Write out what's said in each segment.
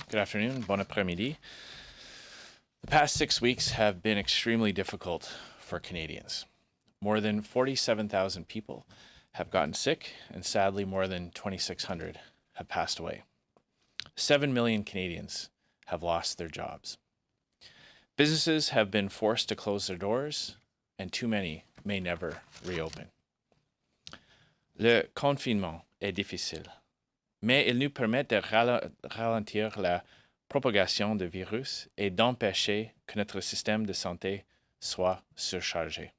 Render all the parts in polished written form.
Good afternoon, bon après-midi. The past 6 weeks have been extremely difficult for Canadians. More than 47,000 people have gotten sick, and sadly, more than 2,600 have passed away. 7 million Canadians have lost their jobs. Businesses have been forced to close their doors, and too many may never reopen. Le confinement est difficile, mais il nous permet de ralentir la propagation du virus et d'empêcher que notre système de santé soit surchargé.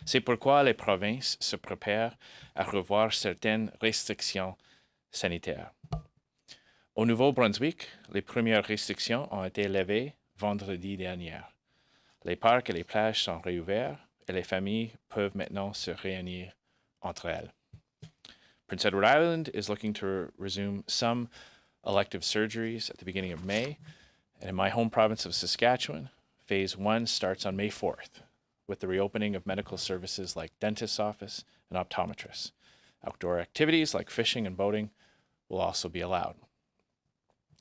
C'est pourquoi les provinces se préparent à revoir certaines restrictions sanitaires. Au Nouveau-Brunswick, les premières restrictions ont été levées vendredi dernier. Les parcs et les plages sont réouverts et les familles peuvent maintenant se réunir entre elles. Prince Edward Island is looking to resume some elective surgeries at the beginning of May. And in my home province of Saskatchewan, phase 1 starts on May 4th with the reopening of medical services like dentist's office and optometrists. Outdoor activities like fishing and boating will also be allowed.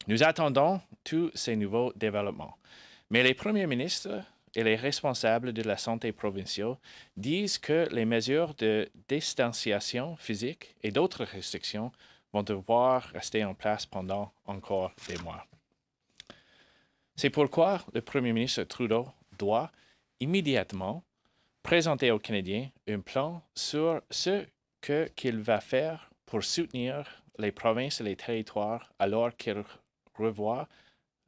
Nous attendons tous ces nouveaux développements, mais les premiers ministres et les responsables de la santé provinciaux disent que les mesures de distanciation physique et d'autres restrictions vont devoir rester en place pendant encore des mois. C'est pourquoi le Premier ministre Trudeau doit immédiatement présenter aux Canadiens un plan sur ce qu'il va faire pour soutenir les provinces et les territoires alors qu'il revoit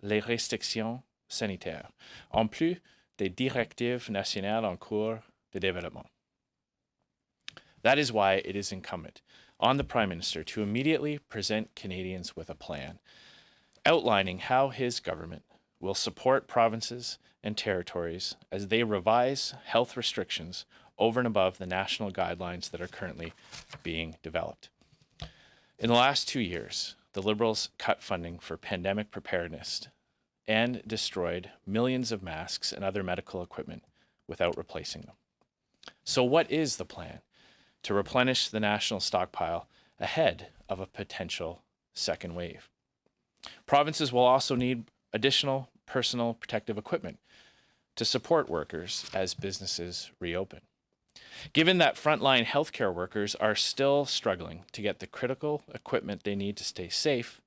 les restrictions sanitaires, en plus des directives nationales en cours de développement. That is why it is incumbent on the Prime Minister to immediately present Canadians with a plan outlining how his government will support provinces and territories as they revise health restrictions over and above the national guidelines that are currently being developed. In the last 2 years, the Liberals cut funding for pandemic preparedness and destroyed millions of masks and other medical equipment without replacing them. So what is the plan to replenish the national stockpile ahead of a potential second wave? Provinces will also need additional personal protective equipment to support workers as businesses reopen. Given that frontline healthcare workers are still struggling to get the critical equipment they need to stay safe,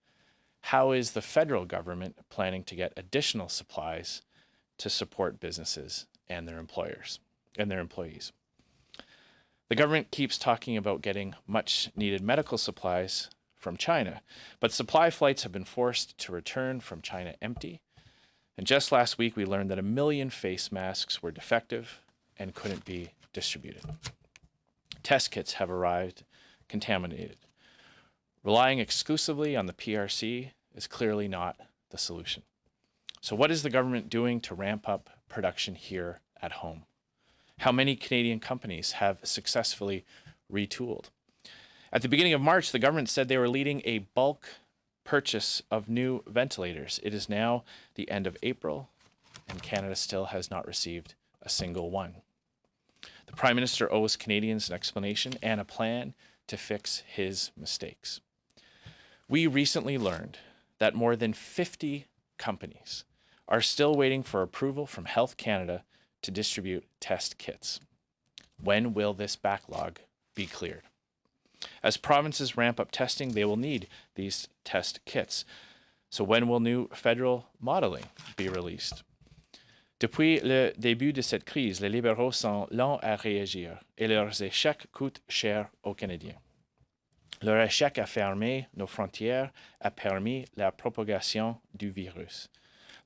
how is the federal government planning to get additional supplies to support businesses and their employers and their employees? The government keeps talking about getting much needed medical supplies from China, but supply flights have been forced to return from China empty. And just last week, we learned that 1 million face masks were defective and couldn't be distributed. Test kits have arrived contaminated. Relying exclusively on the PRC is clearly not the solution. So what is the government doing to ramp up production here at home? How many Canadian companies have successfully retooled? At the beginning of March, the government said they were leading a bulk purchase of new ventilators. It is now the end of April, and Canada still has not received a single one. The Prime Minister owes Canadians an explanation and a plan to fix his mistakes. We recently learned that more than 50 companies are still waiting for approval from Health Canada to distribute test kits. When will this backlog be cleared? As provinces ramp up testing, they will need these test kits. So when will new federal modeling be released? Depuis le début de cette crise, les libéraux sont lents à réagir et leurs échecs coûtent cher aux Canadiens. Leur échec à fermer nos frontières a permis la propagation du virus.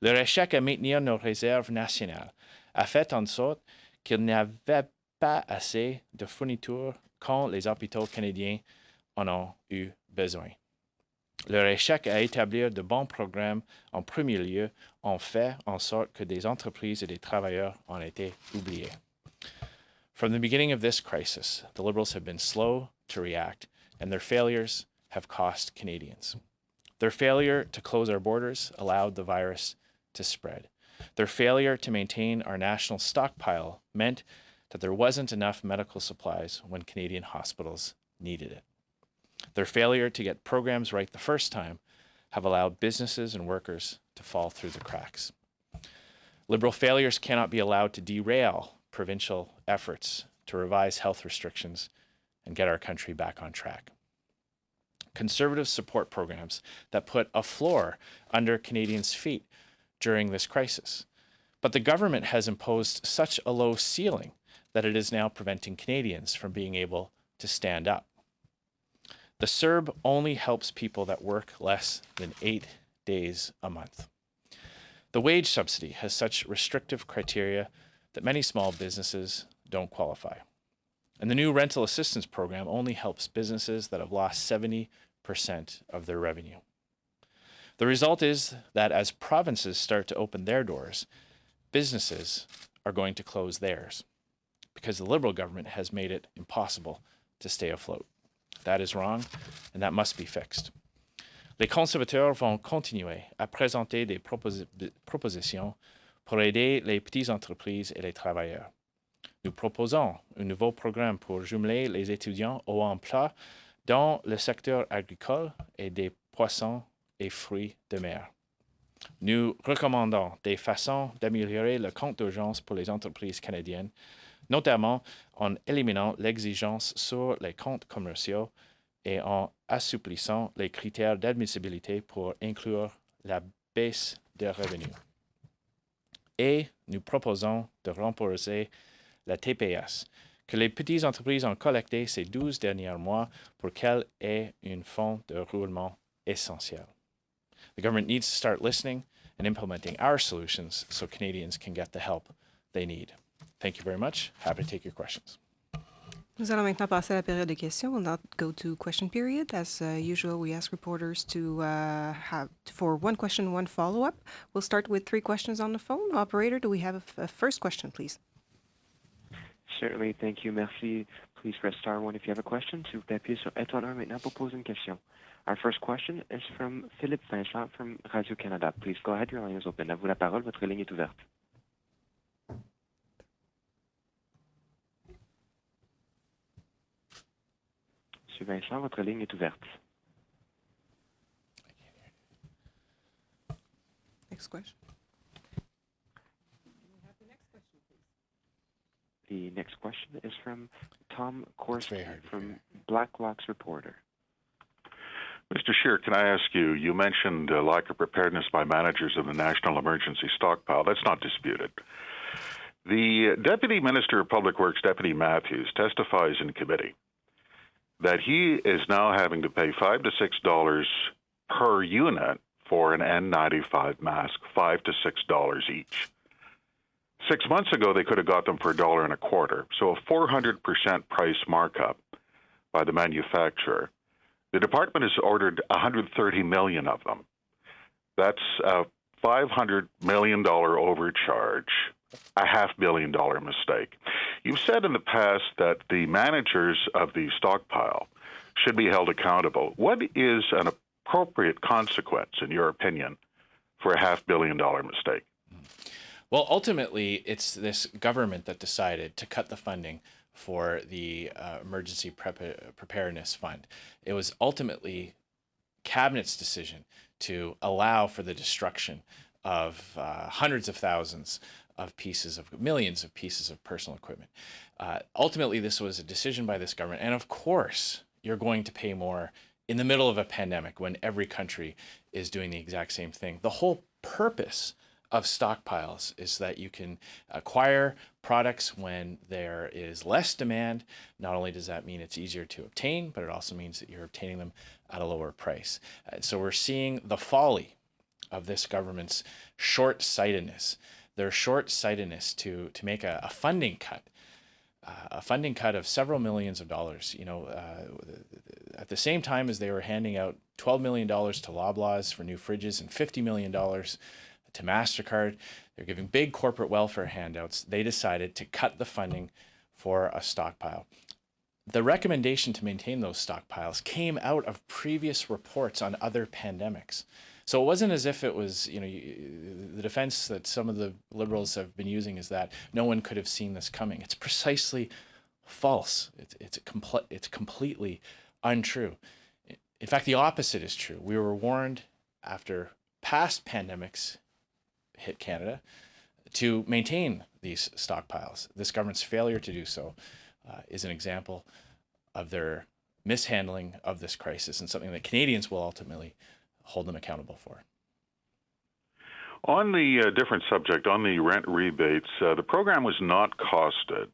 Leur échec à maintenir nos réserves nationales a fait en sorte qu'il n'y avait pas assez de fournitures quand les hôpitaux canadiens en ont eu besoin. Leur échec à établir de bons programmes en premier lieu ont fait en sorte que des entreprises et des travailleurs ont été oubliés. From the beginning of this crisis, the Liberals have been slow to react, and their failures have cost Canadians. Their failure to close our borders allowed the virus to spread. Their failure to maintain our national stockpile meant that there wasn't enough medical supplies when Canadian hospitals needed it. Their failure to get programs right the first time have allowed businesses and workers to fall through the cracks. Liberal failures cannot be allowed to derail provincial efforts to revise health restrictions and get our country back on track. Conservative support programs that put a floor under Canadians' feet during this crisis. But the government has imposed such a low ceiling that it is now preventing Canadians from being able to stand up. The CERB only helps people that work less than 8 days a month. The wage subsidy has such restrictive criteria that many small businesses don't qualify. And the new rental assistance program only helps businesses that have lost 70% of their revenue. The result is that as provinces start to open their doors, businesses are going to close theirs because the Liberal government has made it impossible to stay afloat. That is wrong, and that must be fixed. Les conservateurs vont continuer à présenter des propositions pour aider les petites entreprises et les travailleurs. Nous proposons un nouveau programme pour jumeler les étudiants au emploi dans le secteur agricole et des poissons et fruits de mer. Nous recommandons des façons d'améliorer le compte d'urgence pour les entreprises canadiennes, notamment en éliminant l'exigence sur les comptes commerciaux et en assouplissant les critères d'admissibilité pour inclure la baisse des revenus. Et nous proposons de rembourser la TPS que les petites entreprises ont collecté ces 12 derniers mois pour qu'elle ait un fonds de roulement essentiel. The government needs to start listening and implementing our solutions so Canadians can get the help they need. Thank you very much. Happy to take your questions. Nous allons maintenant passer à la période de questions. We'll now go to question period. As usual, we ask reporters to have for one question, one follow-up. We'll start with 3 questions on the phone. Operator, do we have a first question, please? Certainly, thank you. Merci. Please press star 1 if you have a question. S'il vous plaît, appuyez sur étoile 1 maintenant pour poser une question. Our first question is from Philippe Vincent from Radio-Canada. Please go ahead, your line is open. À vous la parole, votre ligne est ouverte. Monsieur Vincent, votre ligne est ouverte. Next question. The next question is from Tom Korsky from Blacklock's Reporter. Mr. Scheer, can I ask you, you mentioned lack of preparedness by managers of the National Emergency Stockpile. That's not disputed. The Deputy Minister of Public Works, Deputy Matthews, testifies in committee that he is now having to pay $5 to $6 per unit for an N95 mask, $5 to $6 each. 6 months ago, they could have got them for $1.25, so a 400% price markup by the manufacturer. The department has ordered 130 million of them. That's a $500 million overcharge, a $500 million mistake. You've said in the past that the managers of the stockpile should be held accountable. What is an appropriate consequence, in your opinion, for a $500 million mistake? Well, ultimately, it's this government that decided to cut the funding for the Emergency Preparedness Fund. It was ultimately Cabinet's decision to allow for the destruction of hundreds of thousands of millions of pieces of personal equipment. Ultimately, this was a decision by this government. And of course, you're going to pay more in the middle of a pandemic when every country is doing the exact same thing. The whole purpose of stockpiles is that you can acquire products when there is less demand. Not only does that mean it's easier to obtain, but it also means that you're obtaining them at a lower price. So we're seeing the folly of this government's short-sightedness. Their short-sightedness to make a funding cut of several millions of dollars. At the same time as they were handing out $12 million to Loblaws for new fridges and $50 million to MasterCard, they're giving big corporate welfare handouts. They decided to cut the funding for a stockpile. The recommendation to maintain those stockpiles came out of previous reports on other pandemics. So it wasn't as if it was, the defense that some of the Liberals have been using is that no one could have seen this coming. It's precisely false. It's completely untrue. In fact, the opposite is true. We were warned after past pandemics hit Canada to maintain these stockpiles. This government's failure to do so is an example of their mishandling of this crisis and something that Canadians will ultimately hold them accountable for. On the different subject, on the rent rebates, the program was not costed.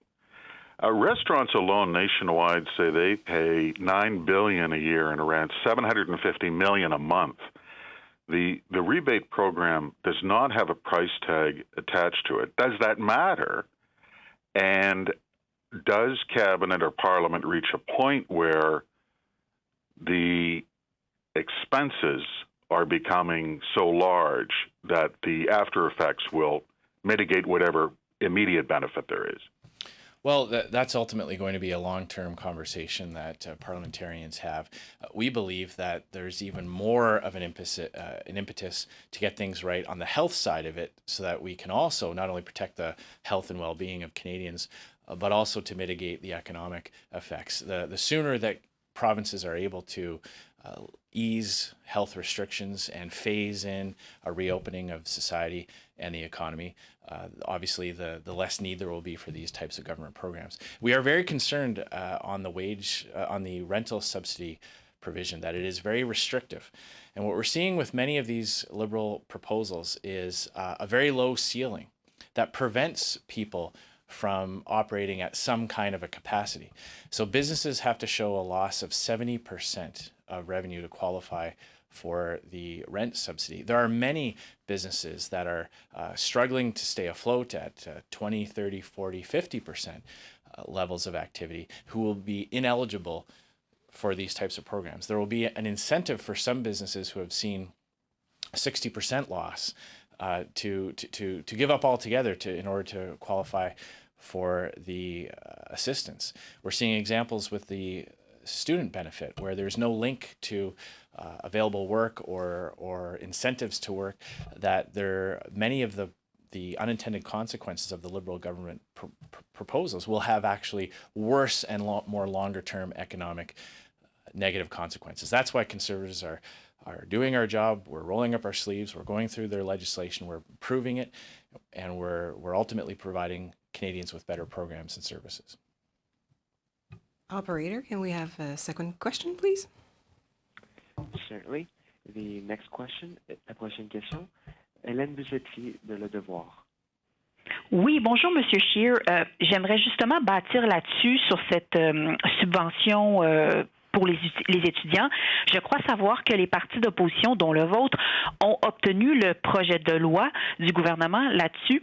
Restaurants alone nationwide say they pay $9 billion a year in rent, $750 million a month. The rebate program does not have a price tag attached to it. Does that matter? And does Cabinet or Parliament reach a point where the expenses are becoming so large that the after effects will mitigate whatever immediate benefit there is? Well, that's ultimately going to be a long-term conversation that parliamentarians have. We believe that there's even more of an impetus to get things right on the health side of it, so that we can also not only protect the health and well-being of Canadians, but also to mitigate the economic effects. The sooner that provinces are able to ease health restrictions and phase in a reopening of society and the economy, obviously the less need there will be for these types of government programs. We are very concerned on the rental subsidy provision, that it is very restrictive. And what we're seeing with many of these Liberal proposals is a very low ceiling that prevents people from operating at some kind of a capacity. So businesses have to show a loss of 70% of revenue to qualify for the rent subsidy. There are many businesses that are struggling to stay afloat at 20, 30, 40, 50% levels of activity, who will be ineligible for these types of programs. There will be an incentive for some businesses who have seen 60% loss to give up altogether in order to qualify for the assistance. We're seeing examples with the student benefit where there's no link to available work or incentives to work, that many of the unintended consequences of the Liberal government proposals will have actually worse and more longer term economic negative consequences. That's why Conservatives are doing our job. We're rolling up our sleeves. We're going through their legislation. We're improving it, and we're ultimately providing Canadians with better programs and services. Operator, can we have a second question, please? Certainly. The next question, la prochaine question, Hélène Buzetti de Le Devoir. Oui, bonjour, Monsieur Scheer. J'aimerais justement bâtir là-dessus, sur cette subvention pour les étudiants. Je crois savoir que les partis d'opposition, dont le vôtre, ont obtenu le projet de loi du gouvernement là-dessus.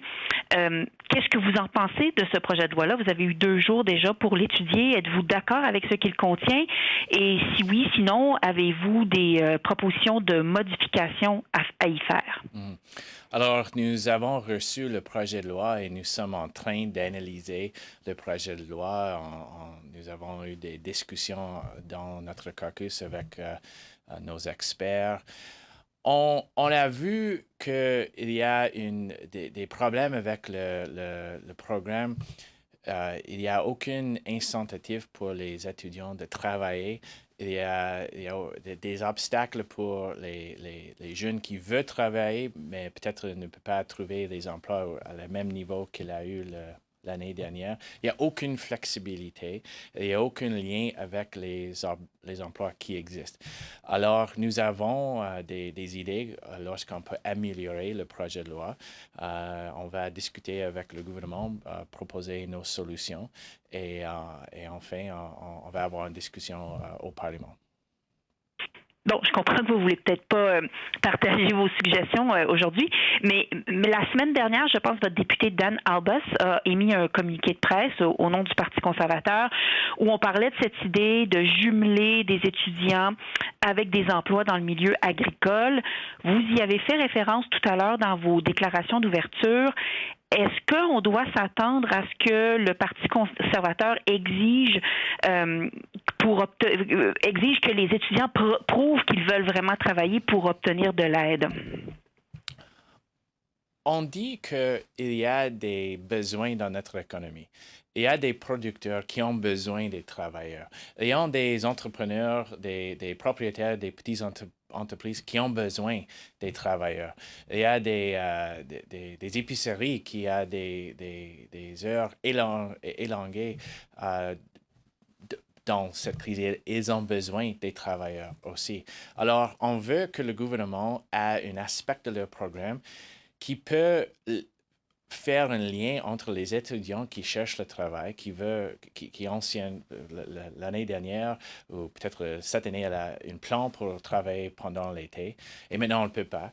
Qu'est-ce que vous en pensez de ce projet de loi-là? Vous avez eu 2 jours déjà pour l'étudier. Êtes-vous d'accord avec ce qu'il contient? Et si oui, sinon, avez-vous des propositions de modification à y faire? Alors, nous avons reçu le projet de loi et nous sommes en train d'analyser le projet de loi. Nous avons eu des discussions dans notre caucus avec nos experts. On a vu qu'il y a des problèmes avec le programme. Il n'y a aucune incitative pour les étudiants de travailler. Il y a des obstacles pour les jeunes qui veulent travailler, mais peut-être ne peuvent pas trouver des emplois à le même niveau qu'il a eu l'année dernière. Il n'y a aucune flexibilité, il n'y a aucun lien avec les emplois qui existent. Alors, nous avons des idées lorsqu'on peut améliorer le projet de loi. On va discuter avec le gouvernement, proposer nos solutions et enfin, on va avoir une discussion au Parlement. Bon, je comprends que vous ne voulez peut-être pas partager vos suggestions aujourd'hui, mais la semaine dernière, je pense que votre député Dan Albus a émis un communiqué de presse au nom du Parti conservateur où on parlait de cette idée de jumeler des étudiants avec des emplois dans le milieu agricole. Vous y avez fait référence tout à l'heure dans vos déclarations d'ouverture. Est-ce qu'on doit s'attendre à ce que le Parti conservateur exige que les étudiants prouvent qu'ils veulent vraiment travailler pour obtenir de l'aide? On dit qu'il y a des besoins dans notre économie. Il y a des producteurs qui ont besoin des travailleurs. Il y a des entrepreneurs, des propriétaires, des petits entreprises qui ont besoin des travailleurs. Il y a des épiceries qui ont des heures élonguées dans cette crise. Ils ont besoin des travailleurs aussi. Alors, on veut que le gouvernement ait un aspect de leur programme qui peut faire un lien entre les étudiants qui cherchent le travail, qui ancienne l'année dernière ou peut-être cette année, elle a un plan pour travailler pendant l'été et maintenant on ne peut pas.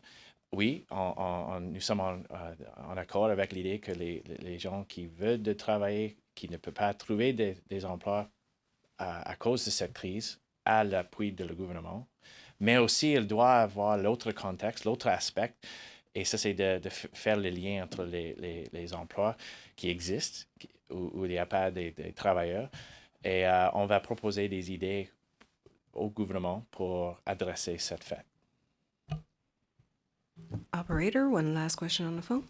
Oui, nous sommes en accord avec l'idée que les gens qui veulent travailler, qui ne peuvent pas trouver des emplois à cause de cette crise, à l'appui de le gouvernement, mais aussi il doit avoir l'autre contexte, l'autre aspect. Et ça, c'est de faire le lien entre les emplois qui existent, où il n'y a pas des travailleurs. Et on va proposer des idées au gouvernement pour adresser cette fête. Operator, one last question on the phone.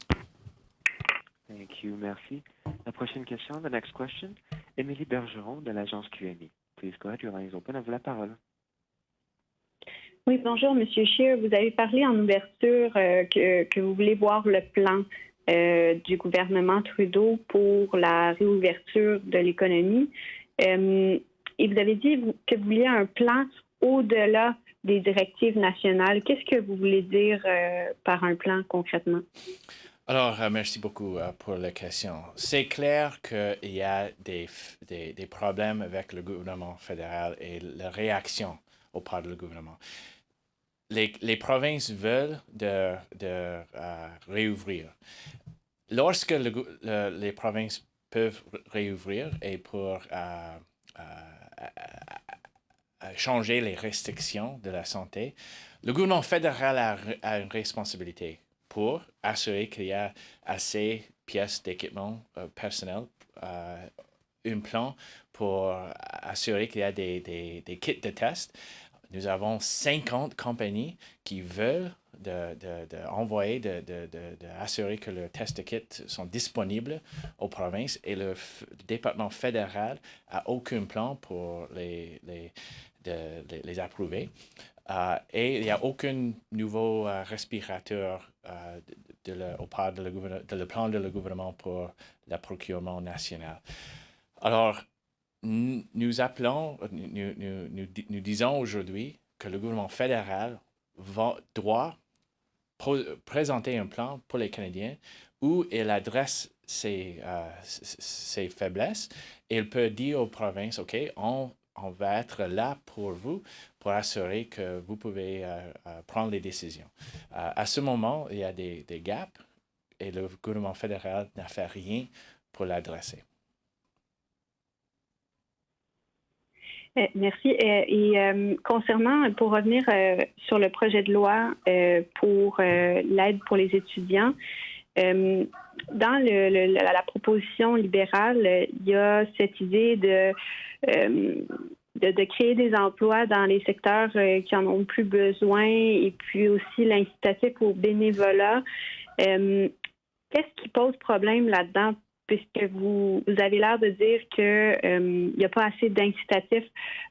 Thank you, merci. La prochaine question, the next question, Émilie Bergeron de l'agence QMI. Please go ahead, your line is open, à vous la parole. Oui, bonjour, Monsieur Scheer. Vous avez parlé en ouverture que vous voulez voir le plan du gouvernement Trudeau pour la réouverture de l'économie. Et vous avez dit que vous vouliez un plan au-delà des directives nationales. Qu'est-ce que vous voulez dire par un plan concrètement? Alors, merci beaucoup pour la question. C'est clair qu'il y a des problèmes avec le gouvernement fédéral et la réaction au part du gouvernement. Les provinces veulent de réouvrir. Lorsque les provinces peuvent réouvrir et pour changer les restrictions de la santé, le gouvernement fédéral a une responsabilité pour assurer qu'il y a assez de pièces d'équipement personnel, un plan pour assurer qu'il y a des kits de test. Nous avons 50 compagnies qui veulent envoyer, assurer que leurs tests de kits sont disponibles aux provinces et le département fédéral n'a aucun plan pour les approuver. Et il n'y a aucun nouveau respirateur au part de le plan de le gouvernement pour le procurement national. Alors, nous appelons, nous disons aujourd'hui que le gouvernement fédéral doit présenter un plan pour les Canadiens où il adresse ses faiblesses et il peut dire aux provinces, OK, on va être là pour vous, pour assurer que vous pouvez prendre les décisions. À ce moment, il y a des gaps et le gouvernement fédéral n'a fait rien pour l'adresser. Merci. Et concernant, pour revenir sur le projet de loi pour l'aide pour les étudiants, dans la proposition libérale, il y a cette idée de créer des emplois dans les secteurs qui en ont plus besoin et puis aussi l'incitatif au bénévolat. Qu'est-ce qui pose problème là-dedans? Puisque vous avez l'air de dire qu'il n'y a pas assez d'incitatifs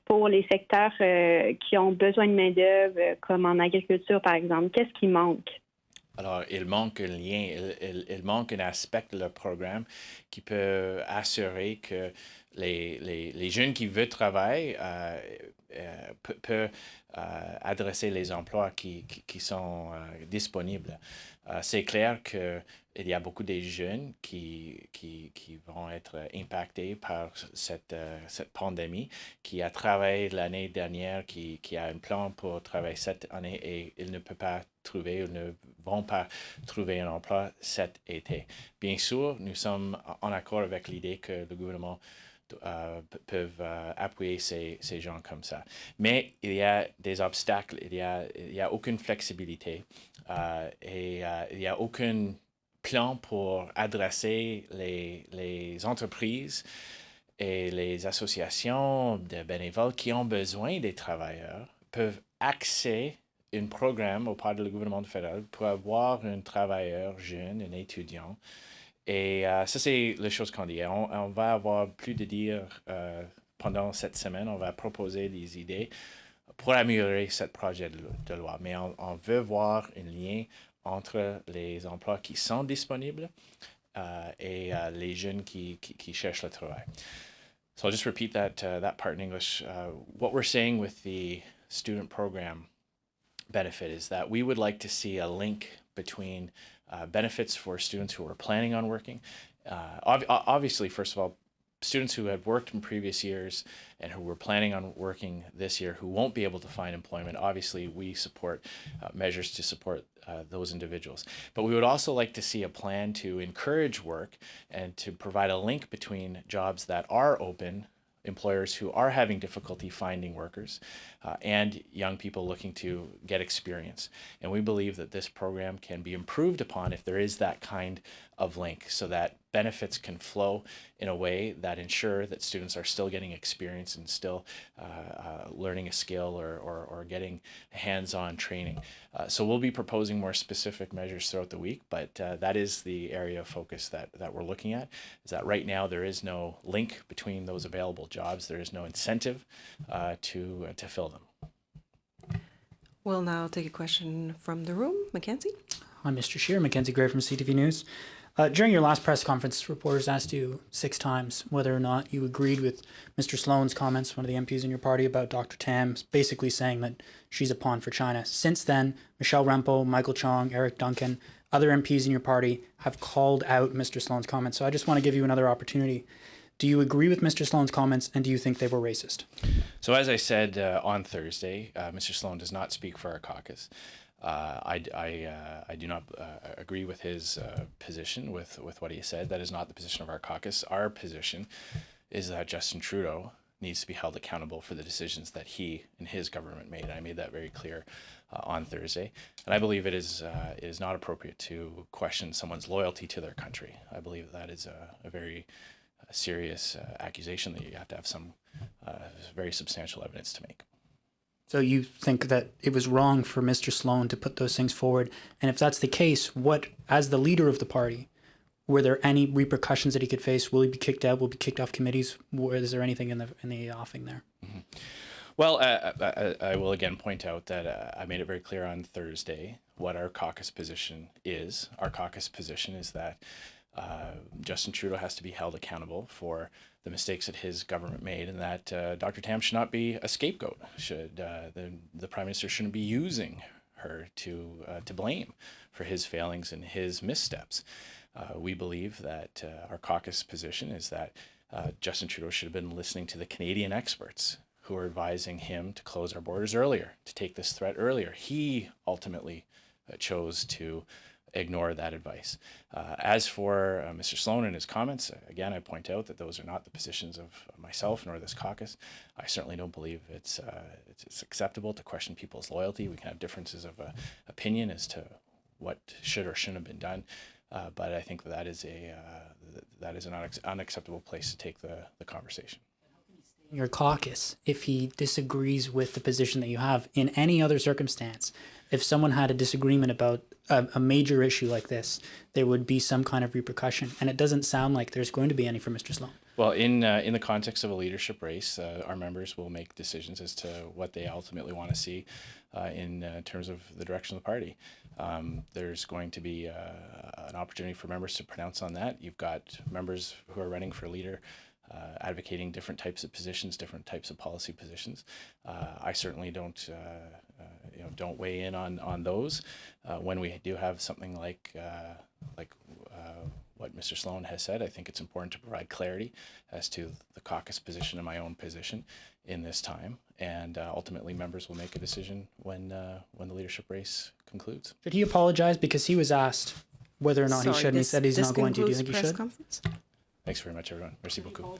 pour les secteurs qui ont besoin de main-d'œuvre, comme en agriculture, par exemple. Qu'est-ce qui manque? Alors, il manque un lien, il manque un aspect de leur programme qui peut assurer que les jeunes qui veulent travailler peuvent adresser les emplois qui sont disponibles. C'est clair qu'il y a beaucoup de jeunes qui vont être impactés par cette pandémie, qui a travaillé l'année dernière, qui a un plan pour travailler cette année et il ne peut pas trouver, ils ne vont pas trouver un emploi cet été. Bien sûr, nous sommes en accord avec l'idée que le gouvernement peut appuyer ces gens comme ça. Mais il y a des obstacles, il y a aucune flexibilité et il n'y a aucun plan pour adresser les entreprises et les associations de bénévoles qui ont besoin des travailleurs peuvent accéder un programme au part du gouvernement fédéral pour avoir un travailleur jeune, un étudiant. Et ça, c'est les choses qu'on dit. On va avoir plus de dire pendant cette semaine. On va proposer des idées pour améliorer ce projet de loi. Mais on veut voir un lien entre les emplois qui sont disponibles et les jeunes qui cherchent le travail. So I'll just repeat that part in English. What we're saying with the student program benefit is that we would like to see a link between benefits for students who are planning on working. Obviously, first of all, students who had worked in previous years and who were planning on working this year who won't be able to find employment, obviously we support measures to support those individuals. But we would also like to see a plan to encourage work and to provide a link between jobs that are open, employers who are having difficulty finding workers, and young people looking to get experience. And we believe that this program can be improved upon if there is that kind of link, so that benefits can flow in a way that ensure that students are still getting experience and still learning a skill or getting hands-on training. So we'll be proposing more specific measures throughout the week, but that is the area of focus that we're looking at, is that right now there is no link between those available jobs. There is no incentive to fill them. We'll now take a question from the room. Mackenzie? Hi, Mr. Scheer. Mackenzie Gray from CTV News. During your last press conference, reporters asked you 6 times whether or not you agreed with Mr. Sloan's comments, one of the MPs in your party, about Dr. Tam, basically saying that she's a pawn for China. Since then, Michelle Rempel, Michael Chong, Eric Duncan, other MPs in your party have called out Mr. Sloan's comments. So I just want to give you another opportunity. Do you agree with Mr. Sloan's comments, and do you think they were racist? So as I said on Thursday, Mr. Sloan does not speak for our caucus. I do not agree with his position, with what he said. That is not the position of our caucus. Our position is that Justin Trudeau needs to be held accountable for the decisions that he and his government made. I made that very clear on Thursday. And I believe it is not appropriate to question someone's loyalty to their country. I believe that is a very serious accusation that you have to have some very substantial evidence to make. So you think that it was wrong for Mr. Sloan to put those things forward? And if that's the case, what, as the leader of the party, were there any repercussions that he could face? Will he be kicked out? Will he be kicked off committees? Is there anything in the offing there? Mm-hmm. Well, I will again point out that I made it very clear on Thursday what our caucus position is. Our caucus position is that Justin Trudeau has to be held accountable for the mistakes that his government made, and that Dr. Tam should not be a scapegoat. The Prime Minister shouldn't be using her to blame for his failings and his missteps. We believe that our caucus position is that Justin Trudeau should have been listening to the Canadian experts who are advising him to close our borders earlier, to take this threat earlier. He ultimately chose to ignore that advice. As for Mr. Sloan and his comments, again, I point out that those are not the positions of myself nor this caucus. I certainly don't believe it's acceptable to question people's loyalty. We can have differences of opinion as to what should or shouldn't have been done, but I think that is an unacceptable place to take the conversation. Your caucus, if he disagrees with the position that you have in any other circumstance, if someone had a disagreement about a major issue like this, there would be some kind of repercussion, and it doesn't sound like there's going to be any for Mr. Sloan. Well, in the context of a leadership race, our members will make decisions as to what they ultimately want to see in terms of the direction of the party. There's going to be an opportunity for members to pronounce on that. You've got members who are running for leader advocating different types of positions, different types of policy positions. I certainly don't weigh in on those. When we do have something like what Mr. Sloan has said, I think it's important to provide clarity as to the caucus position and my own position in this time. And ultimately, members will make a decision when the leadership race concludes. Should he apologize? Because he was asked whether or not he should, and he said he's not going to. Do you think he should? Conference? Thanks very much, everyone. Merci beaucoup.